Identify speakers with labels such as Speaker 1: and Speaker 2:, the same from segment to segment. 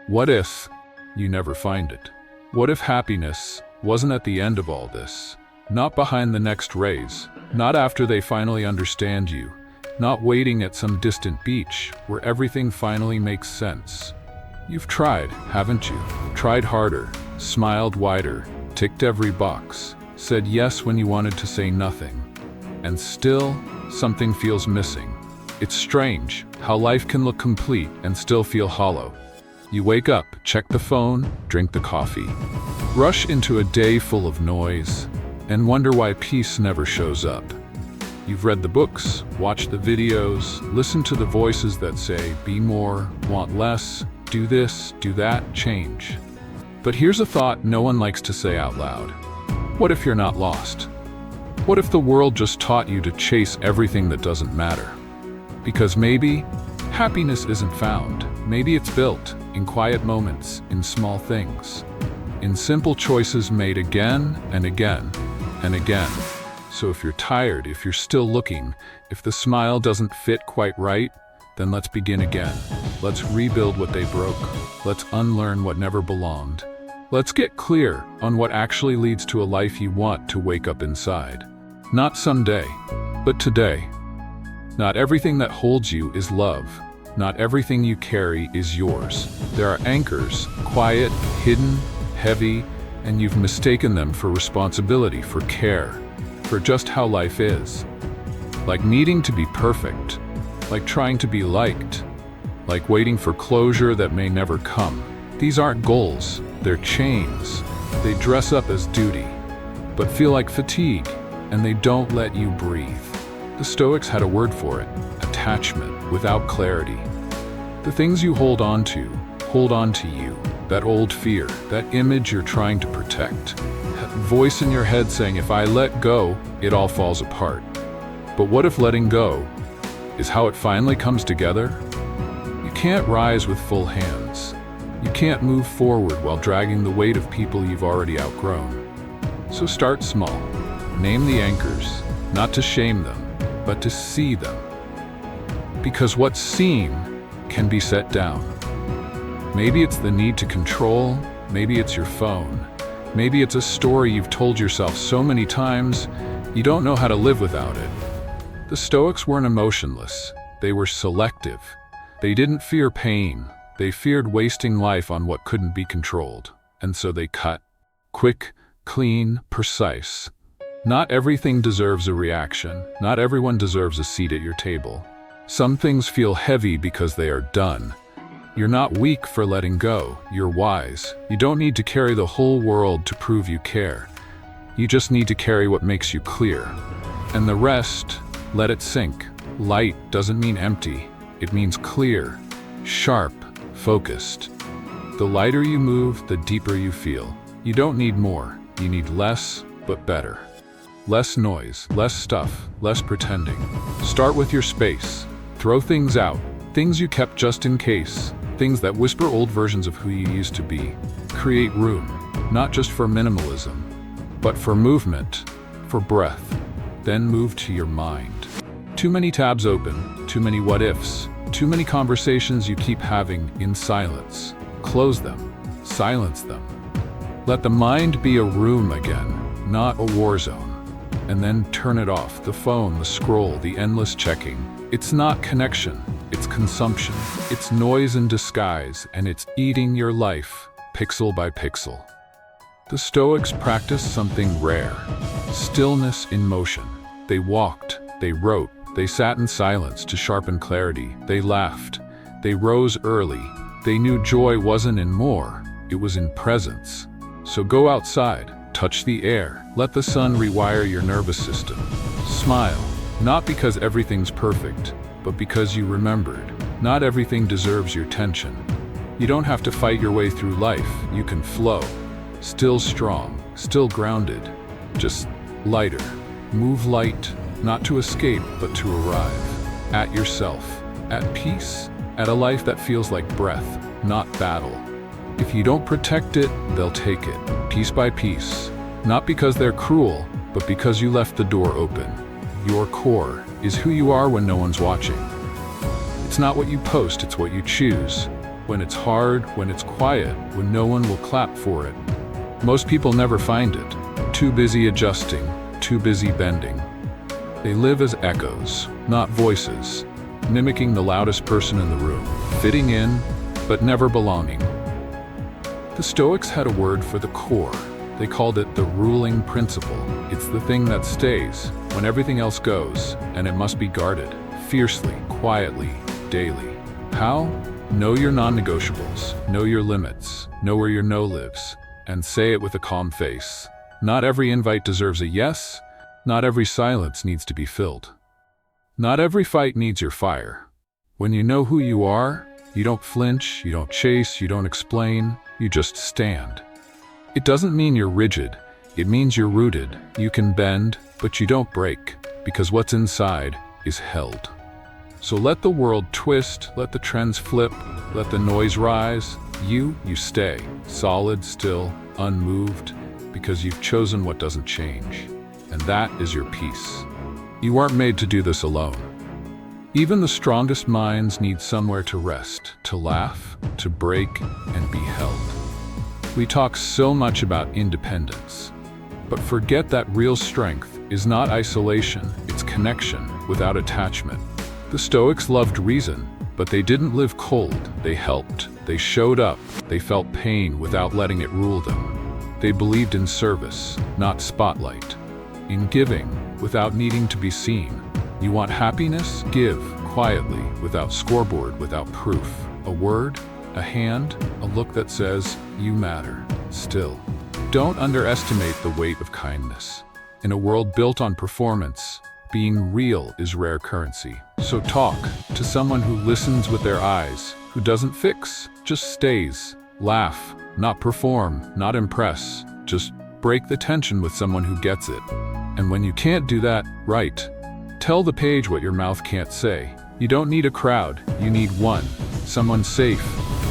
Speaker 1: What if you never find it? What if happiness wasn't at the end of all this? Not behind the next raise, not after they finally understand you, not waiting at some distant beach where everything finally makes sense. You've tried, haven't you? Tried harder, smiled wider, ticked every box, said yes when you wanted to say nothing. And still, something feels missing. It's strange how life can look complete and still feel hollow. You wake up, check the phone, drink the coffee, rush into a day full of noise, and wonder why peace never shows up. You've read the books, watched the videos, listened to the voices that say, be more, want less, do this, do that, change. But here's a thought no one likes to say out loud. What if you're not lost? What if the world just taught you to chase everything that doesn't matter? Because maybe happiness isn't found. Maybe it's built in quiet moments, in small things, in simple choices made again and again and again. So if you're tired, if you're still looking, if the smile doesn't fit quite right, then let's begin again. Let's rebuild what they broke. Let's unlearn what never belonged. Let's get clear on what actually leads to a life you want to wake up inside. Not someday, but today. Not everything that holds you is love. Not everything you carry is yours. There are anchors, quiet, hidden, heavy, and you've mistaken them for responsibility, for care, for just how life is. Like needing to be perfect, like trying to be liked, like waiting for closure that may never come. These aren't goals, they're chains. They dress up as duty, but feel like fatigue, and they don't let you breathe. The Stoics had a word for it: attachment without clarity. The things you hold on to you. That old fear, that image you're trying to protect. That voice in your head saying, if I let go, it all falls apart. But what if letting go is how it finally comes together? You can't rise with full hands. You can't move forward while dragging the weight of people you've already outgrown. So start small. Name the anchors, not to shame them, but to see them. Because what's seen can be set down. Maybe it's the need to control, maybe it's your phone, maybe it's a story you've told yourself so many times you don't know how to live without it. The Stoics weren't emotionless, they were selective. They didn't fear pain, they feared wasting life on what couldn't be controlled. And so they cut. Quick, clean, precise. Not everything deserves a reaction. Not everyone deserves a seat at your table. Some things feel heavy because they are done. You're not weak for letting go. You're wise. You don't need to carry the whole world to prove you care. You just need to carry what makes you clear. And the rest, let it sink. Light doesn't mean empty. It means clear, sharp, focused. The lighter you move, the deeper you feel. You don't need more. You need less, but better. Less noise, less stuff, less pretending. Start with your space. Throw things out, things you kept just in case, things that whisper old versions of who you used to be. Create room, not just for minimalism, but for movement, for breath. Then move to your mind. Too many tabs open, too many what ifs, too many conversations you keep having in silence. Close them, silence them. Let the mind be a room again, not a war zone. And then turn it off, the phone, the scroll, the endless checking. It's not connection, it's consumption. It's noise in disguise, and it's eating your life, pixel by pixel. The Stoics practiced something rare: stillness in motion. They walked, they wrote, they sat in silence to sharpen clarity. They laughed, they rose early. They knew joy wasn't in more, it was in presence. So go outside, touch the air, let the sun rewire your nervous system. Smile, not because everything's perfect, but because you remembered. Not everything deserves your tension. You don't have to fight your way through life, you can flow. Still strong, still grounded, just lighter. Move light, not to escape, but to arrive. At yourself, at peace, at a life that feels like breath, not battle. If you don't protect it, they'll take it, piece by piece. Not because they're cruel, but because you left the door open. Your core is who you are when no one's watching. It's not what you post, it's what you choose. when it's hard, when it's quiet, when no one will clap for it. Most people never find it. Too busy adjusting, too busy bending. They live as echoes, not voices, mimicking the loudest person in the room, fitting in, but never belonging. The Stoics had a word for the core. They called it the ruling principle. It's the thing that stays when everything else goes, and it must be guarded, fiercely, quietly, daily. How? Know your non-negotiables, know your limits, know where your no lives, and say it with a calm face. Not every invite deserves a yes, not every silence needs to be filled. Not every fight needs your fire. When you know who you are, you don't flinch, you don't chase, you don't explain, you just stand. It doesn't mean you're rigid, it means you're rooted. You can bend, but you don't break, because what's inside is held. So let the world twist, let the trends flip, let the noise rise. You stay, solid, still, unmoved, because you've chosen what doesn't change. And that is your peace. You aren't made to do this alone. Even the strongest minds need somewhere to rest, to laugh, to break, and be held. We talk so much about independence, but forget that real strength is not isolation, it's connection without attachment. The Stoics loved reason, but they didn't live cold. They helped, they showed up, they felt pain without letting it rule them. They believed in service, not spotlight. In giving, without needing to be seen. You want happiness? Give, quietly, without scoreboard, without proof. A word, a hand, a look that says, you matter, still. Don't underestimate the weight of kindness. In a world built on performance, being real is rare currency. So talk to someone who listens with their eyes, who doesn't fix, just stays. Laugh, not perform, not impress, just break the tension with someone who gets it. And when you can't do that, write. Tell the page what your mouth can't say. You don't need a crowd, you need one. Someone safe,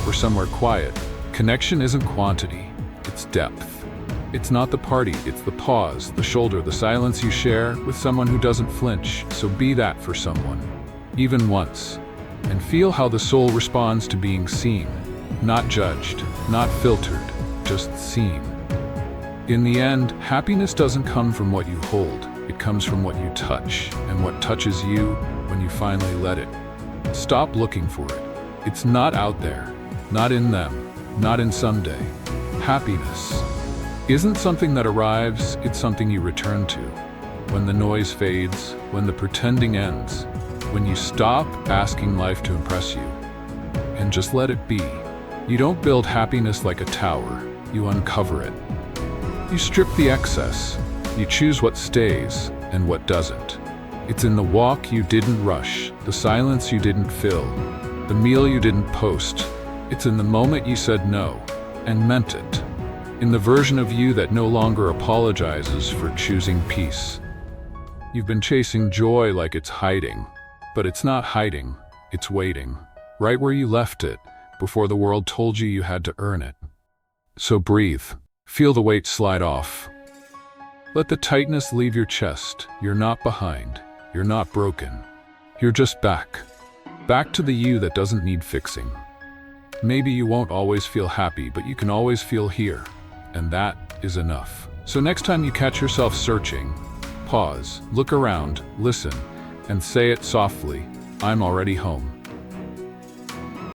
Speaker 1: or somewhere quiet. Connection isn't quantity, it's depth. It's not the party, it's the pause, the shoulder, the silence you share with someone who doesn't flinch. So be that for someone, even once. And feel how the soul responds to being seen. Not judged, not filtered, just seen. In the end, happiness doesn't come from what you hold, it comes from what you touch, and what touches you when you finally let it. Stop looking for it. It's not out there, not in them, not in someday. Happiness isn't something that arrives, it's something you return to. When the noise fades, when the pretending ends, when you stop asking life to impress you, and just let it be. You don't build happiness like a tower, you uncover it. You strip the excess, you choose what stays and what doesn't. It's in the walk you didn't rush, the silence you didn't fill, the meal you didn't post. It's in the moment you said no, and meant it. In the version of you that no longer apologizes for choosing peace. You've been chasing joy like it's hiding, but it's not hiding, it's waiting, right where you left it, before the world told you you had to earn it. So breathe. Feel the weight slide off. Let the tightness leave your chest. You're not behind. You're not broken. You're just back. Back to the you that doesn't need fixing. Maybe you won't always feel happy, but you can always feel here. And that is enough. So next time you catch yourself searching, pause, look around, listen, and say it softly, I'm already home.